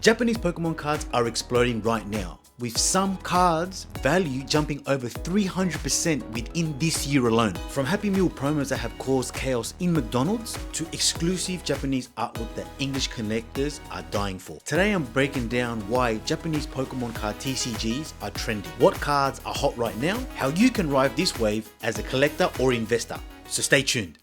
Japanese Pokemon cards are exploding right now, with some cards value jumping over 300% within this year alone. From Happy Meal promos that have caused chaos in McDonald's to exclusive Japanese artwork that English collectors are dying for. Today I'm breaking down why Japanese Pokemon card TCGs are trending, what cards are hot right now, how you can ride this wave as a collector or investor. So stay tuned.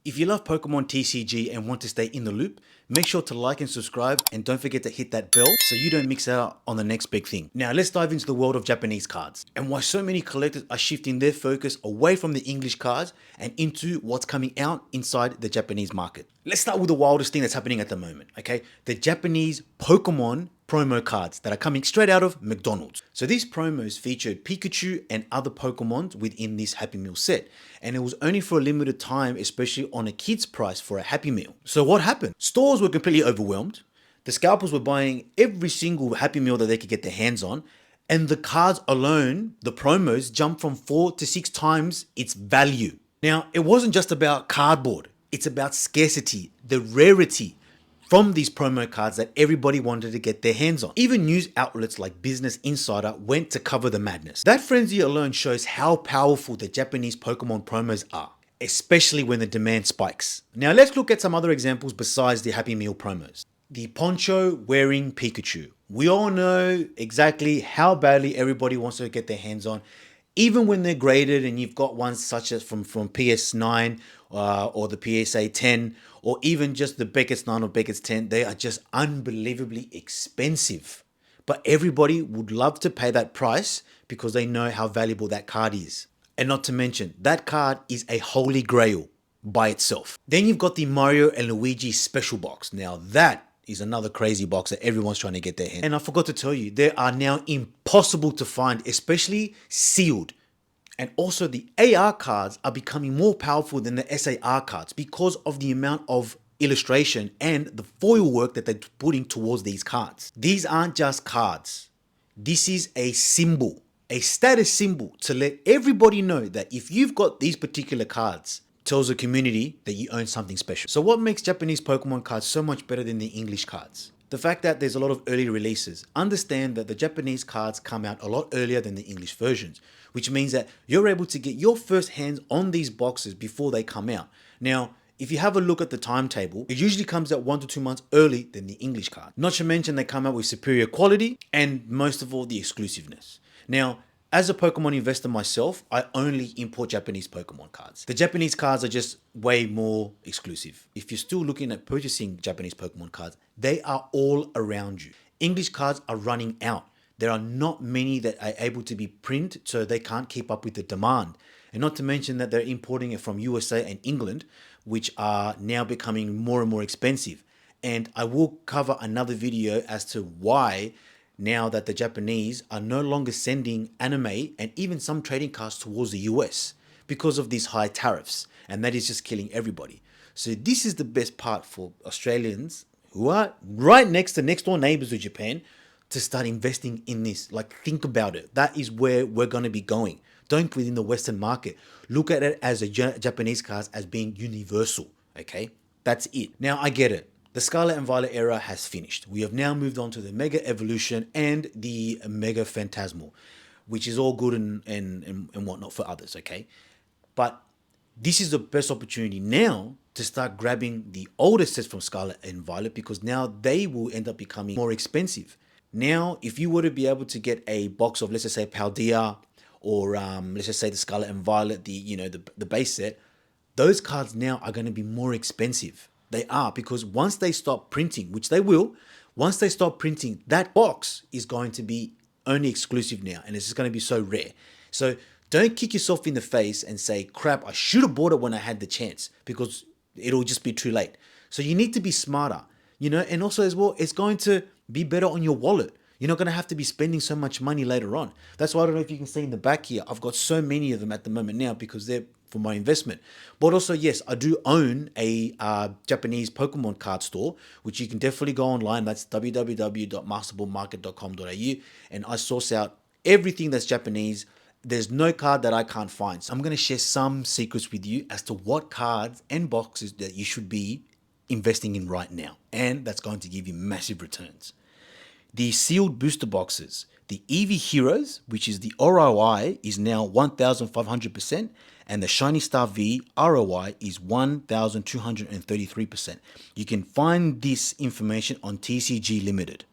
If you love Pokemon TCG and want to stay in the loop, make sure to like and subscribe, and don't forget to hit that bell so you don't miss out on the next big thing. Now let's dive into the world of Japanese cards and why so many collectors are shifting their focus away from the English cards and into what's coming out inside the Japanese market. Let's start with the wildest thing that's happening at the moment, okay? The Japanese Pokemon promo cards that are coming straight out of McDonald's. So these promos featured Pikachu and other Pokemons within this Happy Meal set, and it was only for a limited time, especially on a kid's price for a Happy Meal. So what happened? Stores were completely overwhelmed. The scalpers were buying every single Happy Meal that they could get their hands on, and the cards alone, the promos, jumped from 4 to 6 times its value. Now, it wasn't just about cardboard. It's about scarcity, the rarity from these promo cards that everybody wanted to get their hands on. Even news outlets like Business Insider went to cover the madness. That frenzy alone shows how powerful the Japanese Pokemon promos are, especially when the demand spikes. Now let's look at some other examples besides the Happy Meal promos. The Poncho wearing Pikachu. We all know exactly how badly everybody wants to get their hands on, even when they're graded, and you've got ones such as from PS9 or the PSA 10, or even just the Beckett's 9 or Beckett's 10, they are just unbelievably expensive. But everybody would love to pay that price because they know how valuable that card is. And not to mention, that card is a holy grail by itself. Then you've got the Mario and Luigi special box. Now that is another crazy box that everyone's trying to get their hand. And I forgot to tell you, they are now impossible to find, especially sealed. And also the AR cards are becoming more powerful than the SAR cards because of the amount of illustration and the foil work that they're putting towards these cards. These aren't just cards. This is a symbol, a status symbol to let everybody know that if you've got these particular cards, tells the community that you own something special. So what makes Japanese Pokemon cards so much better than the English cards? The fact that there's a lot of early releases. Understand that the Japanese cards come out a lot earlier than the English versions, which means that you're able to get your first hands on these boxes before they come out. Now, if you have a look at the timetable, it usually comes out 1 to 2 months early than the English card. Not to mention they come out with superior quality and most of all the exclusiveness. Now, as a Pokemon investor myself, I only import Japanese Pokemon cards. The Japanese cards are just way more exclusive. If you're still looking at purchasing Japanese Pokemon cards, they are all around you. English cards are running out. There are not many that are able to be printed, so they can't keep up with the demand. And not to mention that they're importing it from USA and England, which are now becoming more and more expensive. And I will cover another video as to why now that the Japanese are no longer sending anime and even some trading cards towards the US because of these high tariffs, and that is just killing everybody. So this is the best part for Australians who are right next door neighbors with Japan to start investing in this. Like, think about it. That is where we're going to be going. Don't within the Western market. Look at it as a Japanese cards as being universal, okay? That's it. Now I get it. The Scarlet and Violet era has finished. We have now moved on to the Mega Evolution and the Mega Phantasmal, which is all good and whatnot for others, okay? But this is the best opportunity now to start grabbing the older sets from Scarlet and Violet, because now they will end up becoming more expensive. Now, if you were to be able to get a box of, let's just say, Paldea, or let's just say the Scarlet and Violet, the base set, those cards now are going to be more expensive. They are, because once they stop printing, which they will, once they stop printing, that box is going to be only exclusive now, and it's just going to be so rare. So don't kick yourself in the face and say, crap, I should have bought it when I had the chance, because it'll just be too late. So you need to be smarter, and also as well, it's going to be better on your wallet. You're not going to have to be spending so much money later on. That's why I don't know if you can see in the back here, I've got so many of them at the moment now because they're for my investment. But also, yes, I do own a Japanese Pokemon card store, which you can definitely go online. That's www.masterballmarket.com.au, and I source out everything that's Japanese. There's no card that I can't find. So I'm going to share some secrets with you as to what cards and boxes that you should be investing in right now. And that's going to give you massive returns. The sealed booster boxes, the Eevee Heroes, which is the ROI, is now 1,500%, and the Shiny Star V ROI is 1,233%. You can find this information on TCG Limited.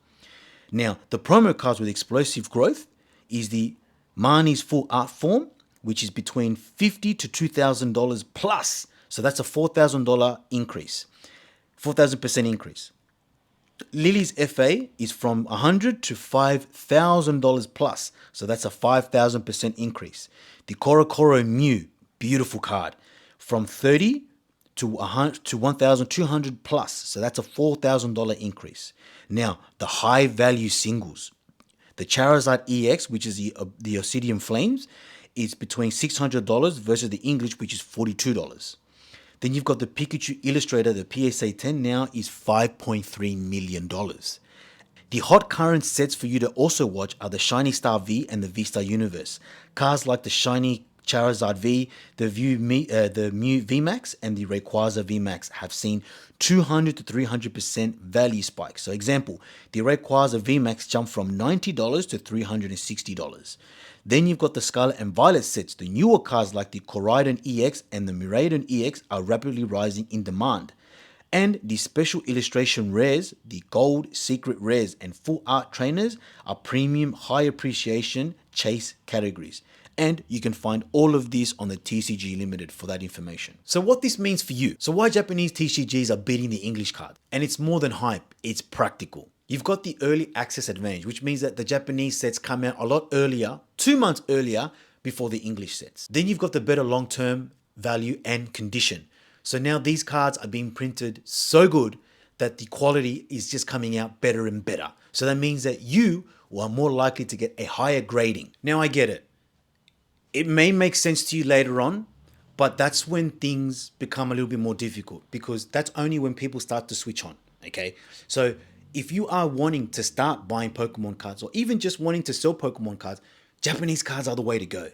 Now, the promo cards with explosive growth is the Marnie's Full Art Form, which is between $50 to $2,000 plus. So that's a $4,000 increase, 4,000% increase. Lillie's FA is from $100 to $5,000 plus. So that's a 5,000% increase. The Korokoro Mew, beautiful card, from $30 to $1,200 plus. So that's a $4,000 increase. Now, the high value singles. The Charizard EX, which is the Obsidian Flames, is between $600 versus the English, which is $42. Then you've got the Pikachu Illustrator, the PSA 10 now is $5.3 million. The hot current sets for you to also watch are the Shiny Star V and the V-Star Universe. Cards like the Shiny Charizard V, the Mew VMAX, and the Rayquaza VMAX have seen 200 to 300% value spikes. So example, the Rayquaza VMAX jumped from $90 to $360. Then you've got the Scarlet and Violet sets. The newer cards like the Koraidon EX and the Miraidon EX are rapidly rising in demand. And the special illustration rares, the gold, secret rares, and full art trainers are premium high appreciation chase categories. And you can find all of this on the TCG Limited for that information. So what this means for you. So why Japanese TCGs are beating the English card. And it's more than hype, it's practical. You've got the early access advantage, which means that the Japanese sets come out a lot earlier, 2 months earlier before the English sets. Then you've got the better long-term value and condition. So now these cards are being printed so good that the quality is just coming out better and better. So that means that you are more likely to get a higher grading. Now I get it. It may make sense to you later on, but that's when things become a little bit more difficult because that's only when people start to switch on, okay? So if you are wanting to start buying Pokemon cards or even just wanting to sell Pokemon cards, Japanese cards are the way to go,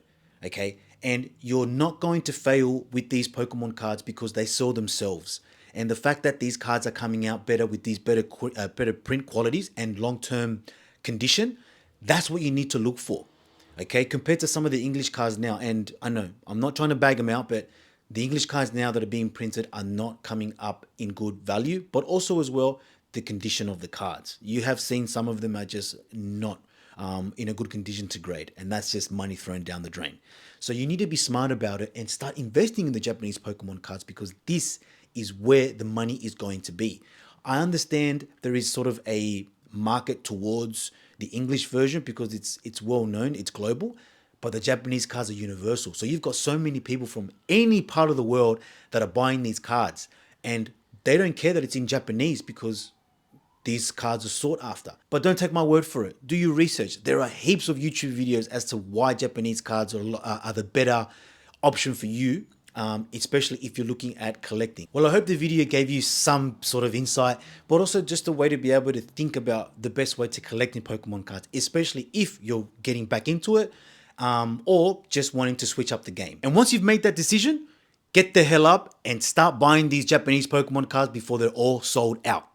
okay? And you're not going to fail with these Pokemon cards because they sell themselves. And the fact that these cards are coming out better with these better print qualities and long-term condition, that's what you need to look for, okay? Compared to some of the English cards now, and I know, I'm not trying to bag them out, but the English cards now that are being printed are not coming up in good value, but also as well, the condition of the cards. You have seen some of them are just not in a good condition to grade, and that's just money thrown down the drain. So you need to be smart about it and start investing in the Japanese Pokemon cards because this is where the money is going to be. I understand there is sort of a market towards the English version because it's well known, it's global, but the Japanese cards are universal. So you've got so many people from any part of the world that are buying these cards, and they don't care that it's in Japanese because these cards are sought after. But don't take my word for it. Do your research. There are heaps of YouTube videos as to why Japanese cards are the better option for you, especially if you're looking at collecting. Well, I hope the video gave you some sort of insight, but also just a way to be able to think about the best way to collecting Pokemon cards, especially if you're getting back into it or just wanting to switch up the game. And once you've made that decision, get the hell up and start buying these Japanese Pokemon cards before they're all sold out.